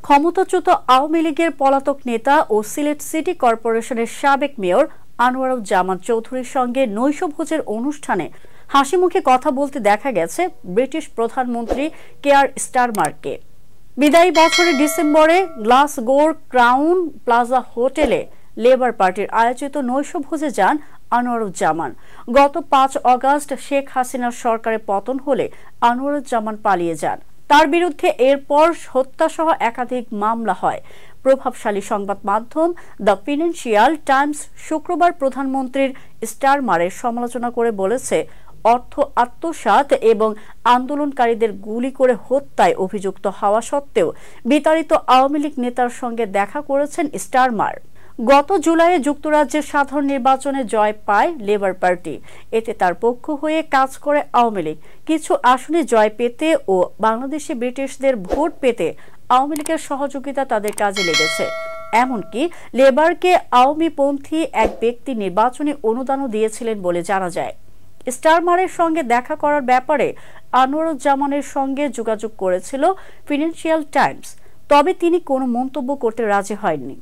ক্ষমতাচ্যুত আওয়ামী লীগের পলাতক নেতা ও সিলেট সিটি কর্পোরেশনের সাবেক মেয়র আনোয়ারুজ্জামান চৌধুরীর সঙ্গে নৈশভোজের অনুষ্ঠানে হাসিমুখে কথা বলতে দেখা গেছে ব্রিটিশ প্রধানমন্ত্রী কেয়ার স্টারমারকে। বিদায়ী বছরের ডিসেম্বরে গ্লাসগোর ক্রাউন প্লাজা হোটেলে লেবার পার্টির আয়োজিত নৈশভোজে যান আনোয়ারুজ্জামান। গত ৫ অগাস্ট শেখ হাসিনার সরকারের পতন হলে আনোয়ারুজ্জামান পালিয়ে যান। তার বিরুদ্ধে এরপর হত্যাসহ একাধিক মামলা হয়। প্রভাবশালী সংবাদ মাধ্যম দ্য ফিনান্সিয়াল টাইমস শুক্রবার প্রধানমন্ত্রীর স্টারমারের সমালোচনা করে বলেছে, অর্থ আত্মসাৎ এবং আন্দোলনকারীদের গুলি করে হত্যায় অভিযুক্ত হওয়া সত্ত্বেও বিতাড়িত আওয়ামী লীগ নেতার সঙ্গে দেখা করেছেন স্টারমার। গত জুলাইয়ে যুক্তরাজ্যের সাধারণ নির্বাচনে জয় পায় লেবার পার্টি। এতে তার পক্ষ হয়ে কাজ করে আওয়ামী লীগ। কিছু আসনে জয় পেতে ও বাংলাদেশে ব্রিটিশদের ভোট পেতে আওয়ামী লীগের সহযোগিতা তাদের কাজে লেগেছে। এমনকি লেবারকে আওয়ামীপন্থী এক ব্যক্তি নির্বাচনী অনুদানও দিয়েছিলেন বলে জানা যায়। স্টারমারের সঙ্গে দেখা করার ব্যাপারে আনোয়ারুজ্জামানের সঙ্গে যোগাযোগ করেছিল ফিনান্সিয়াল টাইমস, তবে তিনি কোনো মন্তব্য করতে রাজি হয়নি।